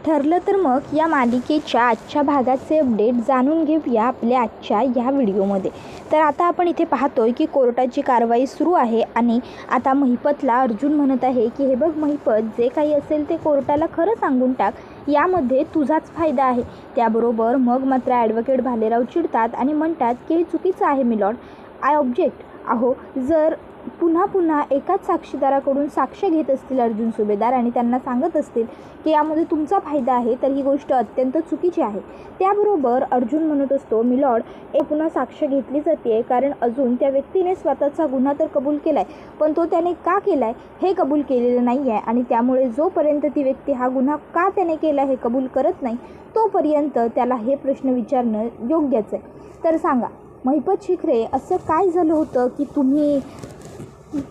ठरलं तर मग या मालिकेच्या आजच्या भागाचे अपडेट जाणून घेऊया आपल्या आजच्या ह्या व्हिडिओमध्ये. तर आता आपण इथे पाहतोय की कोर्टाची कारवाई सुरू आहे आणि आता महिपतला अर्जुन म्हणत आहे की हे बघ महिपत, जे काही असेल ते कोर्टाला खरं सांगून टाक, यामध्ये तुझाच फायदा आहे. त्याबरोबर मग मात्र ॲडव्होकेट भालेराव चिडतात आणि म्हणतात की हे चुकीचं आहे मिलॉर्ड, आय ऑब्जेक्ट. अहो, जर पुन्हा पुन्हा एकाच साक्षीदाराकडून साक्ष घेत असतील अर्जुन सुभेदार आणि त्यांना सांगत असतील की यामध्ये तुमचा फायदा आहे, तर ही गोष्ट अत्यंत चुकीची आहे. त्याबरोबर अर्जुन म्हणत असतो, मिलॉर्ड, पुन्हा साक्ष घेतली जाते कारण अजून त्या व्यक्तीने स्वतःचा गुन्हा तर कबूल केला आहे, पण तो त्याने का केला आहे हे कबूल केलेलं नाही आहे आणि त्यामुळे जोपर्यंत ती व्यक्ती हा गुन्हा का त्याने केला हे कबूल करत नाही तोपर्यंत त्याला हे प्रश्न विचारणं योग्यच आहे. तर सांगा महिपत शिखरे, असं काय झालं होतं की तुम्ही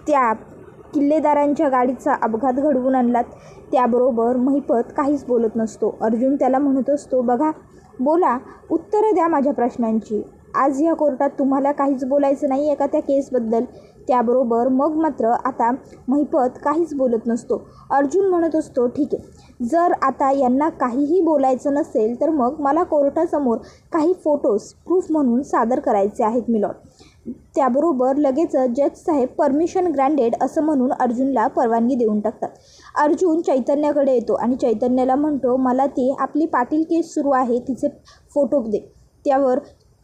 त्या किल्लेदारांच्या गाडीचा अपघात घडवून आणलात? त्याबरोबर महिपत काहीच बोलत नसतो. अर्जुन त्याला म्हणत असतो, बघा, बोला, उत्तरं द्या माझ्या प्रश्नांची. आज या कोर्टात तुम्हाला काहीच बोलायचं नाही आहे का त्या केसबद्दल? त्याबरोबर मग मात्र आता महिपत काहीच बोलत नसतो. अर्जुन म्हणत असतो, ठीक आहे, जर आता यांना काहीही बोलायचं नसेल तर मग मला कोर्टासमोर काही फोटोज प्रूफ म्हणून सादर करायचे आहेत मिलॉर्ड. त्याबरोबर लगेच जज साहेब परमिशन ग्रँटेड असं म्हणून अर्जुनला परवानगी देऊन टाकतात. अर्जुन चैतन्याकडे येतो आणि चैतन्याला म्हणतो, मला ती आपली पाटील केस सुरू आहे तिचे फोटो दे. त्यावर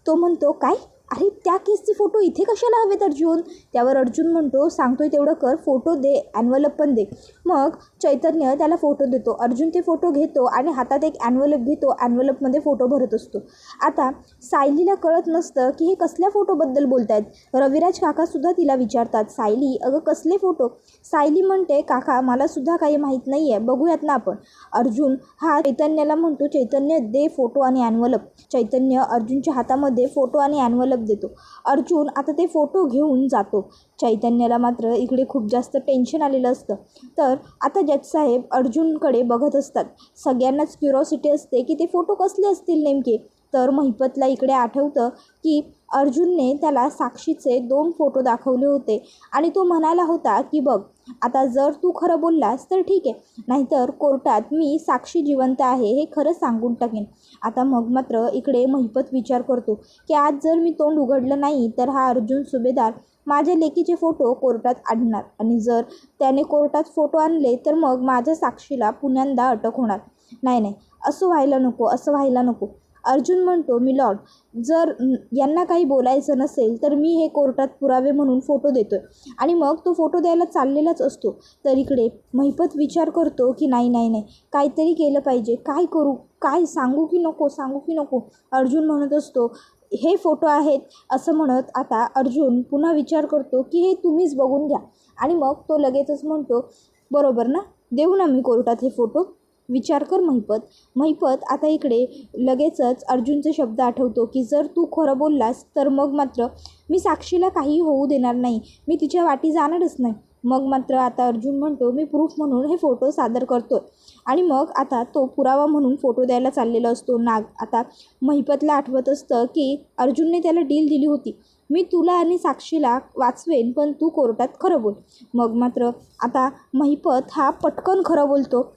तो म्हणतो, काय? अरे, त्या केसचे फोटो इथे कशाला हवेत अर्जुन? त्यावर अर्जुन म्हणतो, सांगतोय तेवढं कर, फोटो दे, ॲन्व्हलप पण दे. मग चैतन्य त्याला फोटो देतो. अर्जुन ते फोटो घेतो आणि हातात एक ॲन्व्हलप घेतो, ॲन्व्हलपमध्ये फोटो भरत असतो. आता सायलीला कळत नसतं की हे कसल्या फोटोबद्दल बोलत आहेत. रविराज काकासुद्धा तिला विचारतात, सायली, अगं कसले फोटो? सायली म्हणते, काका, मलासुद्धा काही माहीत नाही आहे, बघूयात ना आपण. अर्जुन हा चैतन्याला म्हणतो, चैतन्य दे फोटो आणि ॲन्व्हलप. चैतन्य अर्जुनच्या हातामध्ये फोटो आणि ॲन्व्हलप देतो. अर्जुन आता ते फोटो घेऊन जातो. चैतन्याला मात्र इकडे खूप जास्त टेन्शन आलेलं असतं. तर आता जज साहेब अर्जुनकडे बघत असतात. सगळ्यांनाच क्युरिओसिटी असते की ते फोटो कसले असतील नेमके. तर महिपतला इकडे आठवतं की अर्जुनने त्याला साक्षीचे 2 फोटो दाखवले होते आणि तो म्हणाला होता की बघ, आता जर तू खरं बोललास तर ठीक आहे, नाहीतर कोर्टात मी साक्षी जिवंत आहे हे खरं सांगून टाकेन. आता मग मात्र इकडे महिपत विचार करतो की आज जर मी तोंड उघडलं नाही तर हा अर्जुन सुभेदार माझ्या लेकीचे फोटो कोर्टात आणणार आणि जर त्याने कोर्टात फोटो आणले तर मग माझ्या साक्षीला पुन्यांदा अटक होणार. नाही, असं व्हायला नको, असं व्हायला नको. अर्जुन म्हणतो, मिलॉर्ड, जर यांना काही बोलायचं नसेल तर मी हे कोर्टात पुरावे म्हणून फोटो देतोय आणि मग तो फोटो द्यायला चाललेलाच असतो. तर इकडे महिपत विचार करतो की नाही, काहीतरी केलं पाहिजे, काय करू, काय सांगू की नको. अर्जुन म्हणत असतो, हे फोटो आहेत असं म्हणत आता अर्जुन पुन्हा विचार करतो की हे तुम्हीच बघून घ्या आणि मग तो लगेचच म्हणतो, बरोबर ना, देऊ ना मी कोर्टात हे फोटो? विचार कर महिपत आता इकडे लगेचच अर्जुनचे शब्द आठवतो की जर तू खरं बोललास तर मग मात्र मी साक्षीला काही होऊ देणार नाही, मी तिच्या वाटी जाणारच नाही. मग मात्र आता अर्जुन म्हणतो, मी प्रूफ म्हणून हे फोटो सादर करतोय आणि मग आता तो पुरावा म्हणून फोटो द्यायला चाललेला असतो. आता महिपतला आठवत असतं की अर्जुनने त्याला डील दिली होती, मी तुला आणि साक्षीला वाचवेन पण तू कोर्टात खरं बोल. मग मात्र आता महिपत हा पटकन खरं बोलतो,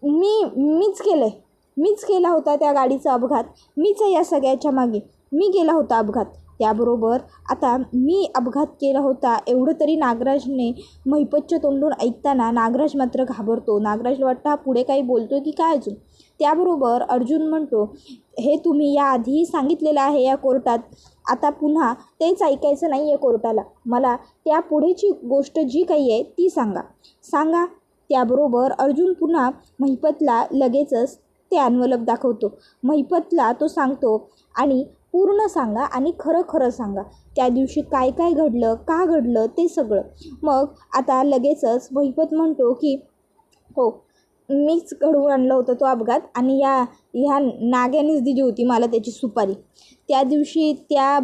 मीच केला होता त्या गाडीचा अपघात, मीच आहे या सगळ्याच्या मागे, मी केला होता अपघात. त्याबरोबर आता मी अपघात केला होता एवढं तरी नागराजने महिपतच्या तोंडून ऐकताना नागराज मात्र घाबरतो. नागराजला वाटतं हा पुढे काही बोलतो की काय अजून. त्याबरोबर अर्जुन म्हणतो, हे तुम्ही याआधीही सांगितलेलं आहे या कोर्टात, आता पुन्हा तेच ऐकायचं नाही आहे कोर्टाला, मला त्या पुढेची गोष्ट जी काही आहे ती सांगा. त्याबरोबर अर्जुन पुन्हा महिपतला लगेचच ते ॲन्व्हलप दाखवतो. महिपतला तो सांगतो आणि पूर्ण सांगा आणि खरं सांगा, त्या दिवशी काय घडलं, का घडलं ते सगळं. मग आता लगेचच महिपत म्हणतो की हो, मीच घडवून आणलं होतं तो अपघात आणि ह्या नाग्यानेच दिली होती मला त्याची सुपारी. त्या दिवशी त्या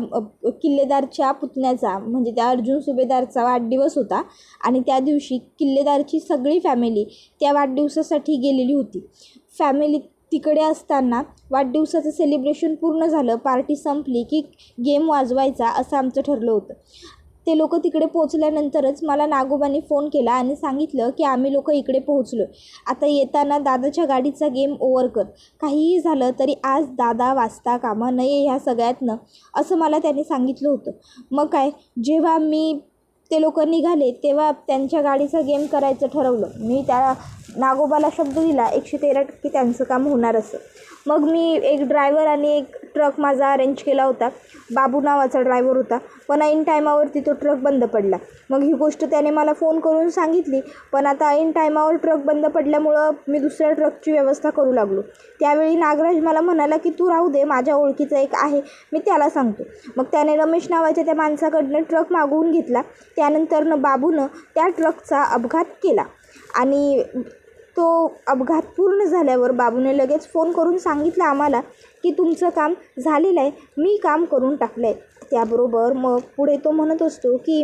किल्लेदारच्या पुतण्याचा म्हणजे त्या अर्जुन सुभेदारचा वाढदिवस होता आणि त्या दिवशी किल्लेदारची सगळी फॅमिली त्या वाढदिवसासाठी गेलेली होती. फॅमिली तिकडे असताना वाढदिवसाचं सेलिब्रेशन पूर्ण झालं, पार्टी संपली की गेम वाजवायचा असं आमचं ठरलं होतं. ते लोक तिकडे पोहोचल्यानंतरच मला नागोबाने फोन केला आणि सांगितलं की आम्ही लोक इकडे पोहोचलो आहे. आता येताना दादाच्या गाडीचा गेम ओव्हर कर. काहीही झालं तरी आज दादा वाचता कामा नये ह्या सगळ्यातनं, असं मला त्याने सांगितलं होतं. मग काय, जेव्हा ते लोक निघाले तेव्हा त्यांच्या गाडीचा गेम करायचं ठरवलं. मी त्या नागोबाला शब्द दिला 113% त्यांचं काम होणार असं. मग मी एक ड्रायव्हर आणि एक ट्रक माझा अरेंज केला होता. बाबू नावाचा ड्रायव्हर होता, पण ऐन टायमावरती तो ट्रक बंद पडला. मग ही गोष्ट त्याने मला फोन करून सांगितली, पण आता ऐन टायमावर ट्रक बंद पडल्यामुळं मी दुसऱ्या ट्रकची व्यवस्था करू लागलो. त्यावेळी नागराज मला म्हणाला की तू राहू दे, माझ्या ओळखीचं एक आहे, मी त्याला सांगतो. मग त्याने रमेश नावाच्या त्या माणसाकडनं ट्रक मागवून घेतला. त्यानंतरनं बाबूनं त्या ट्रकचा अपघात केला आणि तो अपघात पूर्ण झाल्यावर बाबूने लगेच फोन करून सांगितलं आम्हाला की तुमचं काम झालेलं आहे, मी काम करून टाकलं आहे. त्याबरोबर मग पुढे तो म्हणत असतो की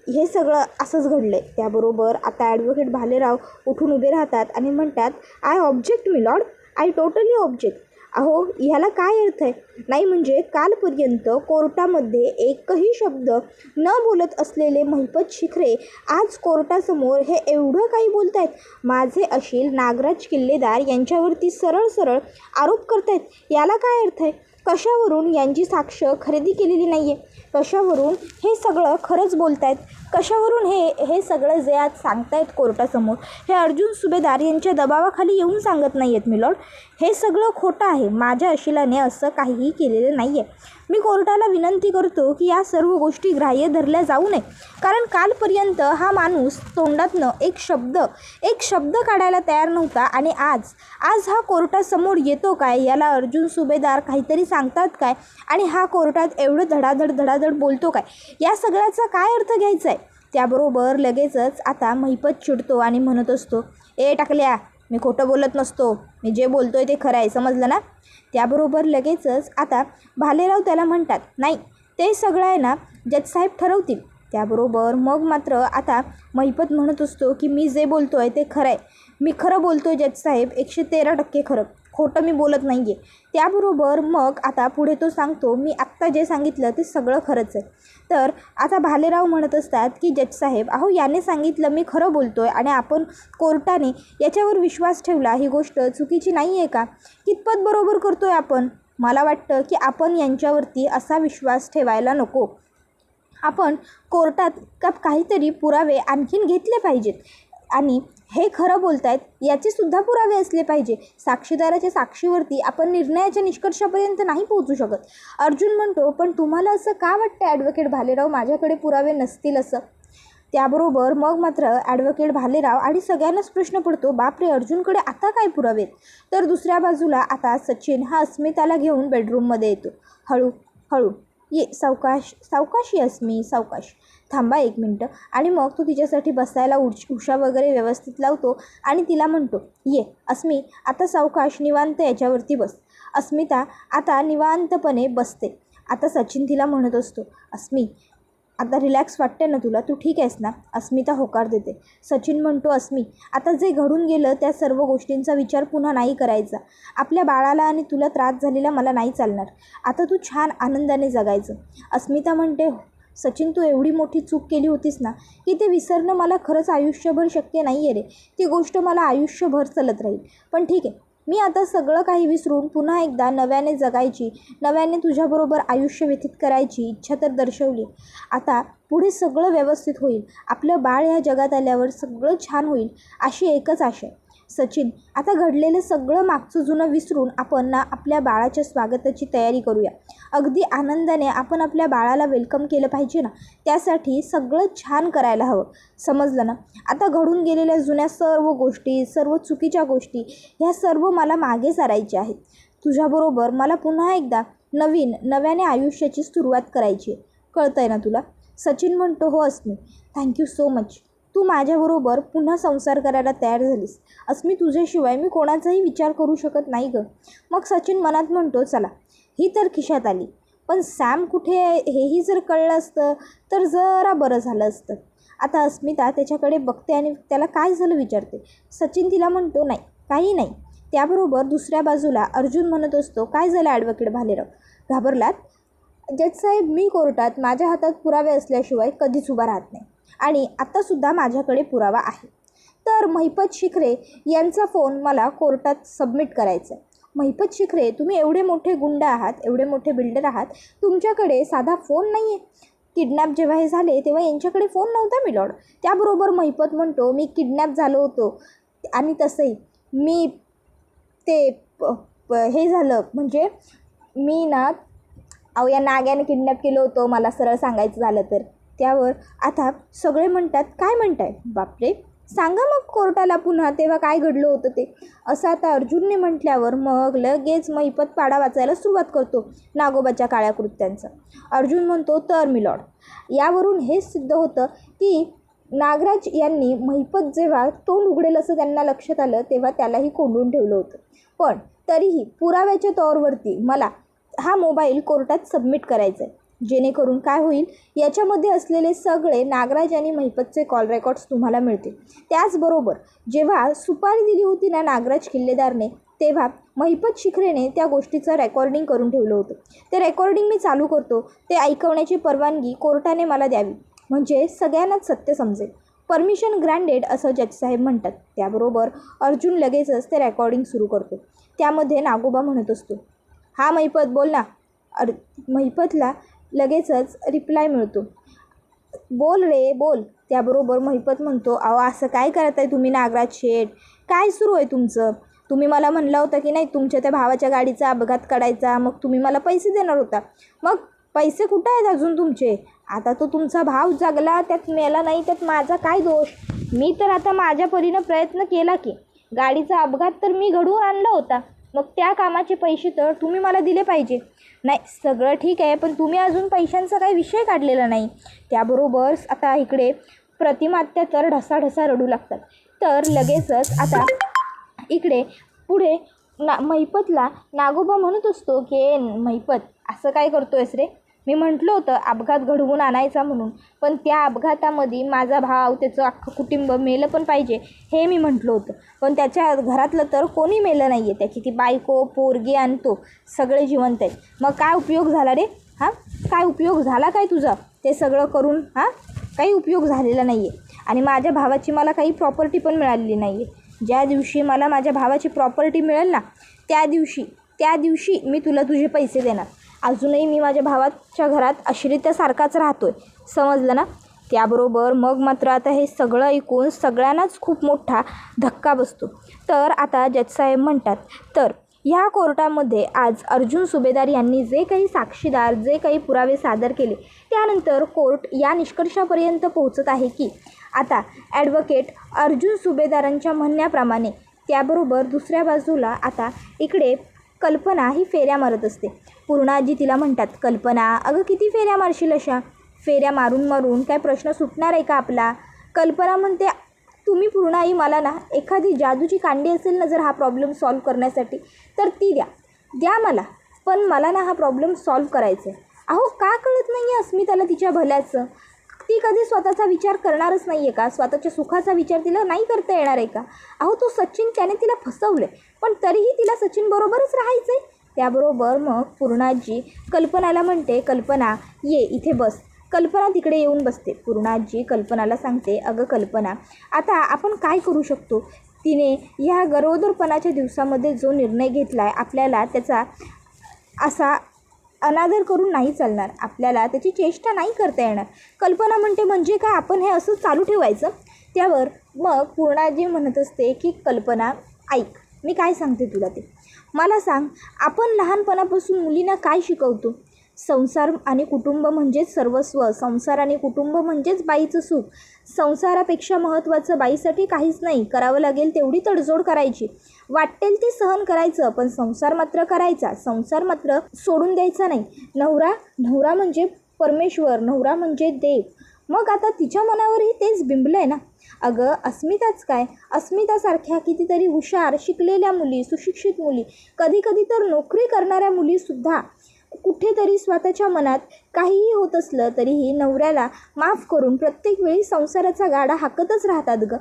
हे सगळं असंच घडलं आहे. त्याबरोबर आता ॲडव्होकेट भालेराव उठून उभे राहतात आणि म्हणतात, I object me Lord, I totally object. अहो, ह्याला काय अर्थ आहे? नाही म्हणजे कालपर्यंत कोर्टामध्ये एकही शब्द न बोलत असलेले महिपत शिखरे आज कोर्टासमोर हे एवढं काही बोलत आहेत. माझे अशील नागराज किल्लेदार यांच्यावरती सरळ सरळ आरोप करतायत. याला काय अर्थ आहे? कशावरून यांची साक्ष खरेदी केलेली नाही आहे? कशावरून हे सगळं खरंच बोलत आहेत? कशावरून हे सगळं जे आज सांगतायत कोर्टासमोर हे अर्जुन सुभेदार यांच्या दबावाखाली येऊन सांगत नाही आहेत मिलॉर्ड. हे सगळं खोटं आहे. माझ्या अशिलाने असं काहीही केलेलं नाही आहे. मी कोर्टाला विनंती करतो की या सर्व गोष्टी ग्राह्य धरल्या जाऊ नये, कारण कालपर्यंत हा माणूस तोंडातनं एक शब्द काढायला तयार नव्हता आणि आज हा कोर्टासमोर येतो काय, याला अर्जुन सुभेदार काहीतरी सांगतात काय आणि हा कोर्टात एवढं धडाधड बोलतो काय, या सगळ्याचा काय अर्थ घ्यायचा आहे? त्याबरोबर लगेचच आता महिपत चिडतो आणि म्हणत असतो, ए टाकल्या, मी खोटं बोलत नसतो, मी जे बोलतोय ते खरं आहे, समजलं ना? त्याबरोबर लगेचच आता भालेराव त्याला म्हणतात, नाही ते सगळं आहे ना जजसाहेब ठरवतील. त्याबरोबर मग मात्र आता महिपत म्हणत असतो की मी जे बोलतो आहे ते खरं आहे, मी खरं बोलतो आहे जजसाहेब, 113% खरं, खोटं मी बोलत नाही आहे. त्याबरोबर मग आता पुढे तो सांगतो, मी आत्ता जे सांगितलं ते सगळं खरंच आहे. तर आता भालेराव म्हणत असतात की जजसाहेब, अहो याने सांगितलं मी खरं बोलतो आहे आणि आपण कोर्टाने याच्यावर विश्वास ठेवला, ही गोष्ट चुकीची नाही आहे का? कितपत बरोबर करतो आहे आपण? मला वाटतं की आपण यांच्यावरती असा विश्वास ठेवायला नको. आपण कोर्टात काहीतरी पुरावे आणखीन घेतले पाहिजेत आणि हे खरं बोलत आहेत याचेसुद्धा पुरावे असले पाहिजे. साक्षीदाराच्या साक्षीवरती आपण निर्णयाच्या निष्कर्षापर्यंत नाही पोहोचू शकत. अर्जुन म्हणतो, पण तुम्हाला असं का वाटतं ॲडव्होकेट भालेराव माझ्याकडे पुरावे नसतील असं? त्याबरोबर मग मात्र ॲडव्होकेट भालेराव आणि सगळ्यांनाच प्रश्न पडतो, बापरे अर्जुनकडे आता काय पुरावेत? तर दुसऱ्या बाजूला आता सचिन हा अस्मिताला घेऊन बेडरूममध्ये येतो. हळू ये, सावकाश ये अस्मी, सावकाश, थांबा 1 मिनटं. आणि मग तो तिच्यासाठी बसायला उशा वगैरे व्यवस्थित लावतो आणि तिला म्हणतो, ये अस्मी, आता सावकाश निवांत याच्यावरती बस. अस्मिता आता निवांतपणे बसते. आता सचिन तिला म्हणत असतो, अस्मी आता रिलॅक्स वाटते ना तुला, तू ठीक आहेस ना? अस्मिता होकार देते. सचिन म्हणतो, अस्मी आता जे घडून गेलं त्या सर्व गोष्टींचा विचार पुन्हा नाही करायचा. आपल्या बाळाला आणि तुला त्रास झालेला मला नाही चालणार. आता तू छान आनंदाने जगायचं. अस्मिता म्हणते, सचिन तू एवढी मोठी चूक केली होतीस ना की ते विसरणं मला खरंच आयुष्यभर शक्य नाही आहे रे. ती गोष्ट मला आयुष्यभर चालत राहील. पण ठीक आहे, मी आता सगळं काही विसरून पुन्हा एकदा नव्याने जगायची, नव्याने तुझ्याबरोबर आयुष्य व्यतीत करायची इच्छा तर दर्शवली. आता पुढे सगळं व्यवस्थित होईल. आपलं बाळ ह्या जगात आल्यावर सगळं छान होईल अशी एकच आशा आहे. सचिन आता घडलेलं सगळं मागचं जुनं विसरून आपण ना आपल्या बाळाच्या स्वागताची तयारी करूया. अगदी आनंदाने आपण आपल्या बाळाला वेलकम केलं पाहिजे ना, त्यासाठी सगळं छान करायला हवं, समजलं ना? आता घडून गेलेल्या जुन्या सर्व गोष्टी, सर्व चुकीच्या गोष्टी ह्या सर्व मला मागे सारायच्या आहेत. तुझ्याबरोबर मला पुन्हा एकदा नव्याने आयुष्याची सुरुवात करायची आहे. कळतं आहे ना तुला? सचिन म्हणतो, हो अस्मी, थँक्यू सो मच. तू माझ्याबरोबर पुन्हा संसार करायला तयार झालीस. अस्मी तुझ्याशिवाय मी कोणाचाही विचार करू शकत नाही गं. मग सचिन मनात म्हणतो, चला ही तर खिशात आली, पण सॅम कुठे आहे हेही जर कळलं असतं तर जरा बरं झालं असतं. आता अस्मिता त्याच्याकडे बघते आणि त्याला काय झालं विचारते. सचिन तिला म्हणतो, नाही काही नाही. त्याबरोबर दुसऱ्या बाजूला अर्जुन म्हणत असतो, काय झालं ॲडव्होकेट भालेराव, घाबरलात? जज साहेब, मी कोर्टात माझ्या हातात पुरावे असल्याशिवाय कधीच उभा राहत नाही आणि आत्तासुद्धा माझ्याकडे पुरावा आहे. तर महिपत शिखरे यांचा फोन मला कोर्टात सबमिट करायचा आहे. महिपत शिखरे, तुम्ही एवढे मोठे गुंड आहात, एवढे मोठे बिल्डर आहात, तुमच्याकडे साधा फोन नाही आहे. किडनॅप जेव्हा हे झाले तेव्हा यांच्याकडे फोन नव्हता मिलॉर्ड. त्याबरोबर महिपत म्हणतो, मी किडनॅप झालो होतो आणि तसंही मी ते हे झालं म्हणजे मी ना या नाग्याने किडनॅप केलं होतं, मला सरळ सांगायचं झालं तर. त्यावर आता सगळे म्हणतात, काय म्हणताय बापरे, सांगा मग कोर्टाला पुन्हा तेव्हा काय घडलं होतं ते. असं आता अर्जुनने म्हटल्यावर मग लगेच महिपत पाडा वाचायला सुरुवात करतो नागोबाच्या काळ्या कृत्यांचा. अर्जुन म्हणतो, तर मिलॉर्ड, यावरून हेच सिद्ध होतं की नागराज यांनी महिपत जेव्हा तोंड उघडेल असं त्यांना लक्षात आलं तेव्हा त्यालाही कोंडून ठेवलं होतं. पण तरीही पुराव्याच्या तौरवरती मला हा मोबाईल कोर्टात सबमिट करायचा आहे, जेणेकरून काय होईल, याच्यामध्ये असलेले सगळे नागराज आणि महिपतचे कॉल रेकॉर्ड्स तुम्हाला मिळतील. त्याचबरोबर जेव्हा सुपारी दिली होती ना नागराज किल्लेदारने, तेव्हा महिपत शिखरेने त्या गोष्टीचं रेकॉर्डिंग करून ठेवलं होतं. ते रेकॉर्डिंग मी चालू करतो, ते ऐकवण्याची परवानगी कोर्टाने मला द्यावी, म्हणजे सगळ्यांनाच सत्य समजेल. परमिशन ग्रँटेड असं जजसाहेब म्हणतात. त्याबरोबर अर्जुन लगेचच ते रेकॉर्डिंग सुरू करतो. त्यामध्ये नागोबा म्हणत असतो, हा महिपत बोल ना. महिपतला लगेचच रिप्लाय मिळतो, बोल रे बोल. त्याबरोबर महिपत म्हणतो, अहो असं काय करत आहे तुम्ही नागराज शेठ, काय सुरू आहे तुमचं? तुम्ही मला म्हणलं होतं की नाही तुमच्या त्या भावाच्या गाडीचा अपघात काढायचा, मग तुम्ही मला पैसे देणार होता. मग पैसे कुठं आहेत अजून तुमचे? आता तो तुमचा भाव जगला, त्यात मेला नाही, त्यात माझा काय दोष? मी तर आता माझ्या परीनं प्रयत्न केला की गाडीचा अपघात तर मी घडवून आणला होता, मग त्या कामाचे पैसे तर तुम्ही मला दिले पाहिजे. नाही, सगळं ठीक आहे, पण तुम्ही अजून पैशांचा काही विषय काढलेला नाही. त्याबरोबर आता इकडे प्रतिमात्या तर ढसाढसा रडू लागतात. तर लगेचच आता इकडे पुढे महिपतला नागोबा म्हणत असतो की महिपत, असं काय करतो आहेस रे? मी म्हटलं होतं अपघात घडवून आणायचा म्हणून, पण त्या अपघातामध्ये माझा भाव, त्याचं अख्खं कुटुंब मेलं पण पाहिजे हे मी म्हटलं होतं. पण त्याच्या घरातलं तर कोणी मेलं नाही आहे, त्याची ती बायको पोरगी आणतो सगळे जिवंत आहेत. मग काय उपयोग झाला रे? हां, काय उपयोग झाला काय तुझा ते सगळं करून? हां, काही उपयोग झालेला नाही आहे. आणि माझ्या भावाची मला काही प्रॉपर्टी पण मिळालेली नाही आहे. ज्या दिवशी मला माझ्या भावाची प्रॉपर्टी मिळेल ना, त्या दिवशी मी तुला तुझे पैसे देणार. अजूनही मी माझ्या भावाच्या घरात आश्रितासारखाच राहतो आहे, समजलं ना? त्याबरोबर मग मात्र आता हे सगळं ऐकून सगळ्यांनाच खूप मोठा धक्का बसतो. तर आता जजसाहेब म्हणतात, तर ह्या कोर्टामध्ये आज अर्जुन सुभेदार यांनी जे काही साक्षीदार, जे काही पुरावे सादर केले, त्यानंतर कोर्ट या निष्कर्षापर्यंत पोहोचत आहे की आता ॲडव्होकेट अर्जुन सुभेदारांच्या म्हणण्याप्रमाणे, त्याबरोबर दुसऱ्या बाजूला आता इकडे कल्पना ही फेऱ्या मारत असते. पूर्णाजी तिला म्हणतात, कल्पना अगं किती फेऱ्या मारशील, अशा फेऱ्या मारून मारून काय प्रश्न सुटणार आहे का आपला? कल्पना म्हणते, तुम्ही पूर्णाई मला ना एखादी जादूची कांडी असेल ना जर हा प्रॉब्लेम सॉल्व करण्यासाठी, तर ती द्या मला, पण मला ना हा प्रॉब्लेम सॉल्व करायचा आहे. अहो का कळत नाही आहे अस्मिताला तिच्या भल्याचं? ती कधी स्वतःचा विचार करणारच नाही आहे का? स्वतःच्या सुखाचा विचार तिला नाही करता येणार आहे का? अहो तो सचिन, त्याने तिला फसवलं आहे, पण तरीही तिला सचिनबरोबरच राहायचं आहे. त्याबरोबर मग पूर्णाजी कल्पनाला म्हणते, कल्पना ये इथे बस. कल्पना तिकडे येऊन बसते. पूर्णाजी कल्पनाला सांगते, अगं कल्पना, आता आपण काय करू शकतो? तिने ह्या गरोदरपणाच्या दिवसामध्ये जो निर्णय घेतला आहे, आपल्याला त्याचा असा अनादर करून नाही चालणार, आपल्याला त्याची चेष्टा नाही करता येणार. कल्पना म्हणते, म्हणजे काय आपण हे असं चालू ठेवायचं? त्यावर मग पूर्णाजी म्हणत असते की कल्पना ऐक, मी काय सांगते तुला ते मला सांग. आपण लहानपणापासून मुलींना काय शिकवतो? संसार आणि कुटुंब म्हणजेच सर्वस्व, संसार आणि कुटुंब म्हणजेच बाईचं सुख, संसारापेक्षा महत्त्वाचं बाईसाठी काहीच नाही, करावं लागेल तेवढी तडजोड करायची, वाटेल ते सहन करायचं, पण संसार मात्र करायचा, संसार मात्र सोडून द्यायचा नाही. नवरा म्हणजे परमेश्वर, नवरा म्हणजे देव. मग आता तिच्या मनावरही तेच बिंबलं आहे ना. अगं अस्मिताच काय, अस्मितासारख्या कितीतरी हुशार शिकलेल्या मुली, सुशिक्षित मुली, कधीकधी तर नोकरी करणाऱ्या मुलीसुद्धा कुठेतरी स्वतःच्या मनात काहीही होत असलं तरीही नवऱ्याला माफ करून प्रत्येक वेळी संसाराचा गाडा हाकतच राहतात गं.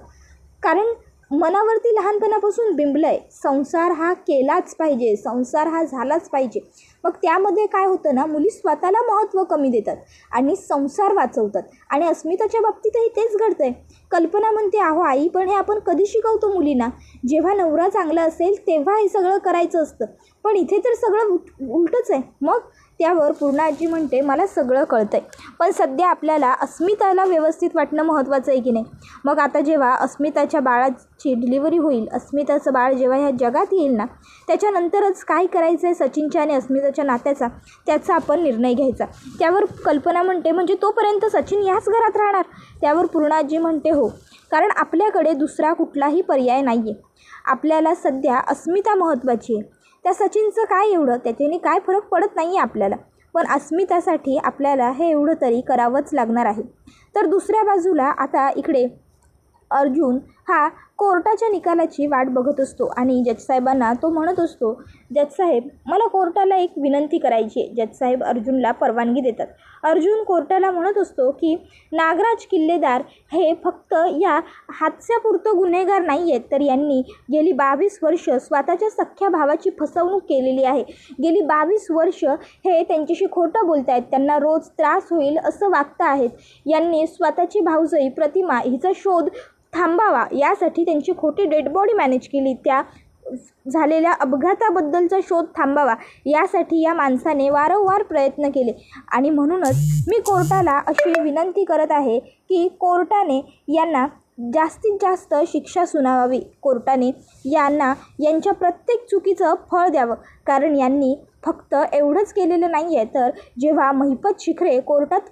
कारण मनावरती लहानपणापासून बिंबलं आहे, संसार हा केलाच पाहिजे, संसार हा झालाच पाहिजे. मग त्यामध्ये काय होतं ना, मुली स्वतःला महत्त्व कमी देतात आणि संसार वाचवतात. आणि अस्मिताच्या बाबतीतही तेच घडतं आहे. कल्पना म्हणते, अहो आई, पण हे आपण कधी शिकवतो मुलींना? जेव्हा नवरा चांगला असेल तेव्हा हे सगळं करायचं असतं, पण इथे तर सगळं उलटंच आहे. मग त्यावर पूर्णा आजी म्हणते, मला सगळं कळतं आहे, पण सध्या आपल्याला अस्मिताला व्यवस्थित वाटणं महत्त्वाचं आहे की नाही. मग आता जेव्हा अस्मिताच्या बाळाची डिलिव्हरी होईल, अस्मिताचं बाळ जेव्हा ह्या जगात येईल ना, त्याच्यानंतरच काय करायचं आहे सचिनच्या आणि अस्मिताच्या नात्याचा, त्याचा आपण निर्णय घ्यायचा. त्यावर कल्पना म्हणते, म्हणजे तोपर्यंत सचिन याच घरात राहणार? त्यावर पूर्णा आजी म्हणते, हो, कारण आपल्याकडे दुसरा कुठलाही पर्याय नाही आहे. आपल्याला सध्या अस्मिता महत्त्वाची आहे. त्या सचिनचं काय एवढं, त्याच्याने काय फरक पडत नाही आहे आपल्याला, पण अस्मितासाठी आपल्याला हे एवढं तरी करावंच लागणार आहे. तर दुसऱ्या बाजूला आता इकडे अर्जुन हा कोर्टाच्या निकालाची वाट बघत असतो आणि जजसाहेबांना तो म्हणत असतो, जजसाहेब, मला कोर्टाला एक विनंती करायची आहे. जजसाहेब अर्जुनला परवानगी देतात. अर्जुन कोर्टाला म्हणत असतो की नागराज किल्लेदार हे फक्त या हादस्यापुरतं गुन्हेगार नाही आहेत, तर यांनी गेली 22 वर्ष स्वतःच्या सख्ख्या भावाची फसवणूक केलेली आहे. गेली 22 वर्ष हे त्यांच्याशी खोटं बोलत आहेत, त्यांना रोज त्रास होईल असं वागता आहेत. यांनी स्वतःची भाऊजाई प्रतिमा हिचा शोध थांबावा यासाठी त्यांची खोटी डेड बॉडी मॅनेज केली. त्या झालेल्या अपघाताबद्दलचा शोध थांबावा यासाठी या माणसाने वारंवार प्रयत्न केले आणि म्हणूनच मी कोर्टाला अशी विनंती करत आहे की कोर्टाने यांना जास्तीत जास्त शिक्षा सुनावावी. कोर्टाने यांना यांच्या प्रत्येक चुकीचं फळ द्यावं, कारण यांनी फक्त एवढंच केलेलं नाही आहे, तर जेव्हा महिपत शिखरे कोर्टात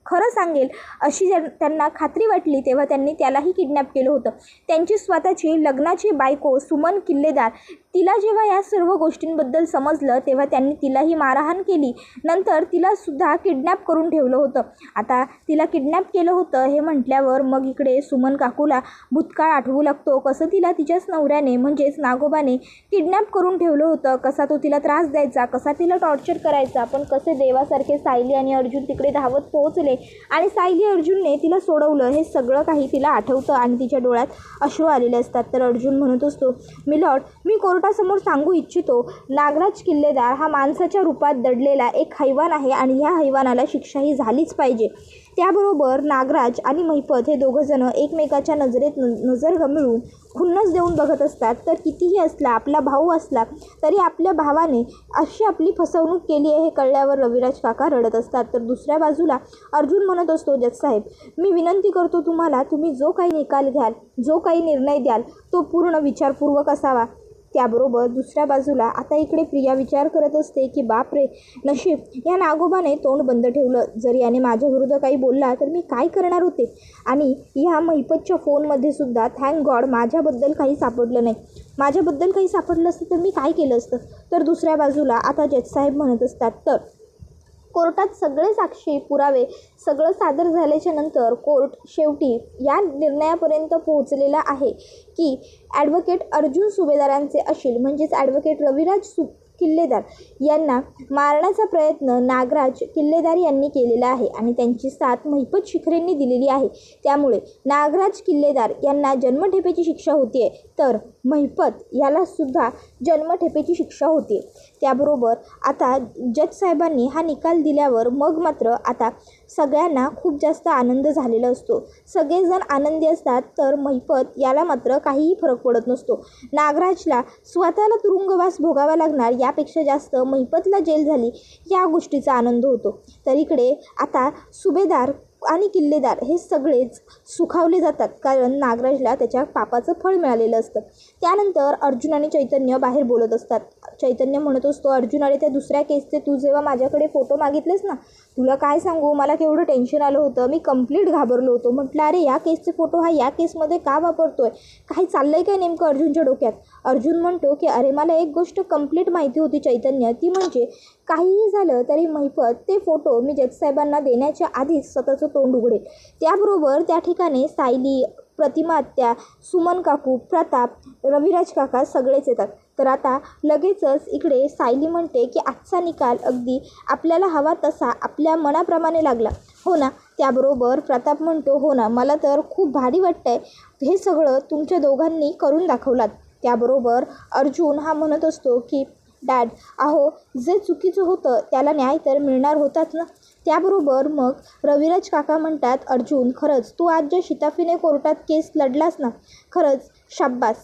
खरं सांगेल अशी त्यांना खात्री वाटली तेव्हा त्यांनी त्यालाही किडनॅप केलं होतं. त्यांची स्वतःची लग्नाची बायको सुमन किल्लेदार, तिला जेव्हा या सर्व गोष्टींबद्दल समजलं तेव्हा त्यांनी तिलाही मारहाण केली. नंतर तिलासुद्धा किडनॅप करून ठेवलं होतं. आता तिला किडनॅप केलं होतं हे म्हटल्यावर मग इकडे सुमन काकूला भूतकाळ आठवू लागतो. कसं तिला तिच्याच नवऱ्याने म्हणजेच नागोबाने किडनॅप करून ठेवलं होतं, कसा तो तिला त्रास द्यायचा, कसा तिला टॉर्चर करायचा, पण कसे देवासारखे सायली आणि अर्जुन तिकडे धावत पोहोचले आणि सायली अर्जुनने तिला सोडवलं. हे सगळं काही तिला आठवतं आणि तिच्या डोळ्यात अश्रू आलेले असतात. तर अर्जुन म्हणत असतो, मिलॉर्ड, मी कोर्टासमोर सांगू इच्छितो, नागराज किल्लेदार हा माणसाच्या रूपात दडलेला एक हैवान आहे आणि ह्या हैवानाला शिक्षाही झालीच पाहिजे. त्याबरोबर नागराज आणि महिपत हे दोघंजणं एकमेकाच्या नजरेत नजर मिळून खुन्नस देऊन बघत असतात. तर कितीही असला, आपला भाऊ असला तरी आपल्या भावाने अशी आपली फसवणूक केली आहे हे कळल्यावर रविराज काका रडत असतात. तर दुसऱ्या बाजूला अर्जुन म्हणत असतो, जजसाहेब, मी विनंती करतो तुम्हाला, तुम्ही जो काही निकाल घ्याल, जो काही निर्णय द्याल तो पूर्ण विचारपूर्वक असावा. त्याबरोबर दुसऱ्या बाजूला आता इकडे प्रिया विचार करत असते की बापरे, नशीब या नागोबाने तोंड बंद ठेवलं. जर याने माझ्याविरुद्ध काही बोलला तर मी काय करणार होते. आणि ह्या महिपतच्या फोनमध्ये सुद्धा थँक गॉड माझ्याबद्दल काही सापडलं नाही. माझ्याबद्दल काही सापडलं असतं तर मी काय केलं असतं. तर दुसऱ्या बाजूला आता जजसाहेब म्हणत असतात, तर कोर्टात सगळे साक्षी पुरावे सगळं सादर झाल्याच्या नंतर कोर्ट शेवटी या निर्णयापर्यंत पोहोचलेला आहे की ॲडव्होकेट अर्जुन सुभेदारांचे अशील म्हणजेच ॲडव्होकेट रविराज किल्लेदार यांना मारण्याचा प्रयत्न नागराज किल्लेदार यांनी केलेला आहे आणि त्यांची साथ महिपत शिखरेंनी दिलेली आहे. त्यामुळे नागराज किल्लेदार यांना जन्मठेपेची शिक्षा होती आहे, तर महिपत यालासुद्धा जन्मठेपेची शिक्षा होती आहे. त्याबरोबर आता जजसाहेबांनी हा निकाल दिल्यावर मग मात्र आता सगळ्यांना खूप जास्त आनंद झालेला असतो. सगळेजण आनंदी असतात, तर महिपत याला मात्र काहीही फरक पडत नसतो. नागराजला स्वतःला तुरुंगवास भोगावा लागणार यापेक्षा जास्त महिपतला जेल झाली या गोष्टीचा आनंद होतो. तर इकडे आता सुभेदार आणि किल्लेदार हे सगळेच सुखावले जातात, कारण नागराजला त्याच्या पापाचं फळ मिळालेलं असतं. त्यानंतर अर्जुन आणि चैतन्य बाहेर बोलत असतात. चैतन्य म्हणत असतो, अर्जुन, अरे त्या दुसऱ्या केसचे तू जेव्हा माझ्याकडे फोटो मागितलेस ना, तुला काय सांगू, मला केवढं टेन्शन आलं होतं, मी कंप्लीट घाबरलो होतो. म्हटलं अरे या केसचे फोटो हा या केसमध्ये का वापरतोय, काही चाललंय काय नेमकं अर्जुनच्या डोक्यात. अर्जुन म्हणतो की अरे मला एक गोष्ट कंप्लीट माहिती होती चैतन्य, ती म्हणजे काहीही झालं तरी महिपत ते फोटो मी जजसाहेबांना देण्याच्या आधीच स्वतःचं तोंड उघडेल. त्याबरोबर त्या ठिकाणी सायली, प्रतिमा आत्या, सुमन काकू, प्रताप, रविराज काका सगळेच येतात. तर आता लगेचच इकडे सायली म्हणते की आजचा निकाल अगदी आपल्याला हवा तसा आपल्या मनाप्रमाणे लागला, हो ना. त्याबरोबर प्रताप म्हणतो, हो ना, मला तर खूप भारी वाटतंय, हे सगळं तुमच्या दोघांनी करून दाखवलात. त्याबरोबर अर्जुन हा म्हणत असतो की डॅड, अहो जे चुकीचं होतं त्याला न्याय तर मिळणार होताच ना. त्याबरोबर मग रविराज काका म्हणतात, अर्जुन खरंच तू आज ज्या शिताफीने कोर्टात केस लढलास ना, खरंच शाब्बास.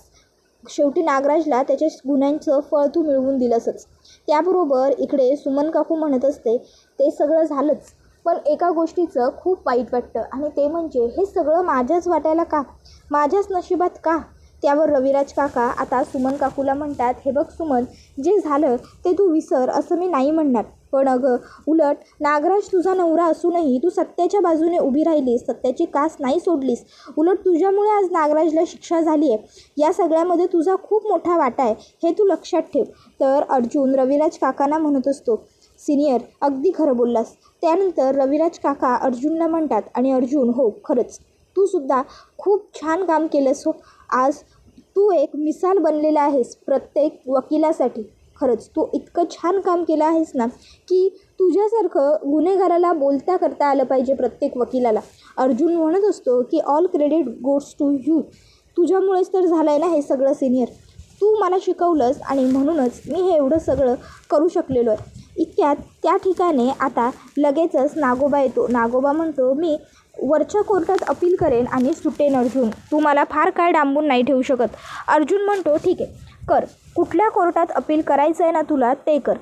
शेवटी नागराजला त्याच्या गुन्ह्यांचं फळ तू मिळवून दिलंसच. त्याबरोबर इकडे सुमन काकू म्हणत असते, ते सगळं झालंच, पण एका गोष्टीचं खूप वाईट वाटतं आणि ते म्हणजे हे सगळं माझ्याच वाटायला का, माझ्याच नशिबात का. त्यावर रविराज काका आता सुमन काकूला म्हणतात, हे बघ सुमन, जे झालं ते तू विसर असं मी नाही म्हणणार, पण अगं उलट नागराज तुझा नवरा असूनही तू सत्याच्या बाजूने उभी राहिलीस, सत्याची कास नाही सोडलीस. उलट तुझ्यामुळे आज नागराजला शिक्षा झाली आहे. या सगळ्यामध्ये तुझा खूप मोठा वाटा आहे, हे तू लक्षात ठेव. तर अर्जुन रविराज काकांना म्हणत असतो, सिनियर अगदी खरं बोललास. त्यानंतर रविराज काका अर्जुनला म्हणतात, आणि अर्जुन हो खरंच तू सुद्धा खूप छान काम केलंस हो. आज तू एक मिसाल बनलेला आहेस प्रत्येक वकिलासाठी. खरंच तू इतकं छान काम केलं आहेस ना, की तुझ्यासारखं गुन्हेगाराला बोलता करता आलं पाहिजे प्रत्येक वकिलाला. अर्जुन म्हणत असतो की all credit goes to you. तुझ्यामुळेच तर झालं आहे ना हे सगळं सिनियर. तू मला शिकवलंस आणि म्हणूनच मी हे एवढं सगळं करू शकलेलो आहे. इतक्यात त्या ठिकाणी आता लगेचच नागोबा येतो. नागोबा म्हणतो, मी वरच्या कोर्टात अपील करेन आणि सुटेन अर्जुन, तू मला फार काय डांबून नाही ठेवू शकत. अर्जुन म्हणतो, ठीक आहे कर, कुठल्या कोर्टात अपील करायचं आहे ना तुला ते कर.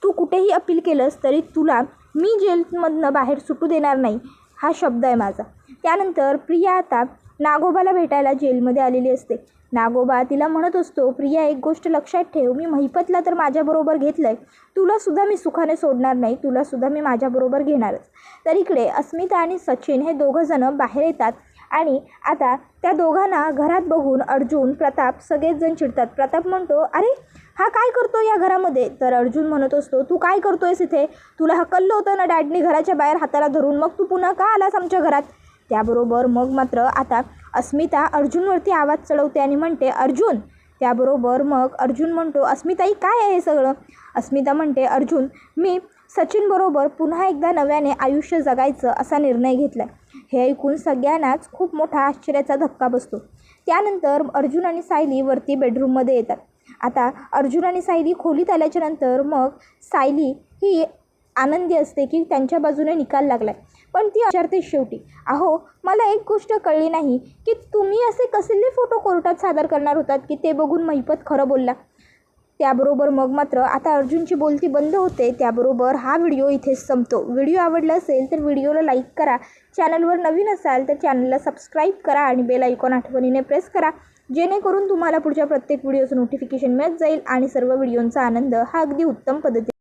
तू कुठेही अपील केलंस तरी तुला मी जेलमधनं बाहेर सुटू देणार नाही, हा शब्द आहे माझा. त्यानंतर प्रिया आता नागोबाला भेटायला जेलमध्ये आलेली असते. नागोबा तिला म्हणत असतो, प्रिया एक गोष्ट लक्षात ठेव, मी महिपतला तर माझ्याबरोबर घेतलं आहे, तुलासुद्धा मी सुखाने सोडणार नाही, तुलासुद्धा मी माझ्याबरोबर घेणारच. तर इकडे अस्मिता आणि सचिन हे दोघंजणं बाहेर येतात आणि आता त्या दोघांना घरात बघून अर्जुन, प्रताप सगळेच जण चिडतात. प्रताप म्हणतो, अरे हा काय करतो या घरामध्ये. तर अर्जुन म्हणत असतो, तू काय करतोयस इथे, तुला हकललं होतं ना डॅडनी घराच्या बाहेर हाताला धरून, मग तू पुन्हा का आलास आमच्या घरात. त्याबरोबर मग मात्र आता अस्मिता अर्जुनवरती आवाज चढवते आणि म्हणते, अर्जुन. त्याबरोबर मग अर्जुन म्हणतो, अस्मिताई काय आहे हे सगळं. अस्मिता म्हणते, अर्जुन मी सचिनबरोबर पुन्हा एकदा नव्याने आयुष्य जगायचं असा निर्णय घेतला आहे. हे ऐकून सगळ्यांनाच खूप मोठा आश्चर्याचा धक्का बसतो. त्यानंतर अर्जुन आणि सायली वरती बेडरूममध्ये येतात. आता अर्जुन आणि सायली खोलीत आल्याच्यानंतर मग सायली ही आनंदी असते की त्यांच्या बाजूने निकाल लागला आहे, पण ती विचारते शेवटी, अहो मला एक गोष्ट कळली नाही की तुम्ही असे कसले फोटो कोर्टात सादर करणार होतात की ते बघून महिपत खरं बोलला. त्याबरोबर मग मात्र आता अर्जुनची बोलती बंद होते. त्याबरोबर हा व्हिडिओ इथेच संपतो. व्हिडिओ आवडला असेल तर व्हिडिओला लाईक करा, चॅनलवर नवीन असाल तर चॅनलला सबस्क्राईब करा आणि बेल आयकॉन आठवणीने प्रेस करा, जेणेकरून तुम्हाला पुढच्या प्रत्येक व्हिडिओचं नोटिफिकेशन मिळत जाईल आणि सर्व व्हिडिओंचा आनंद हा अगदी उत्तम पद्धतीने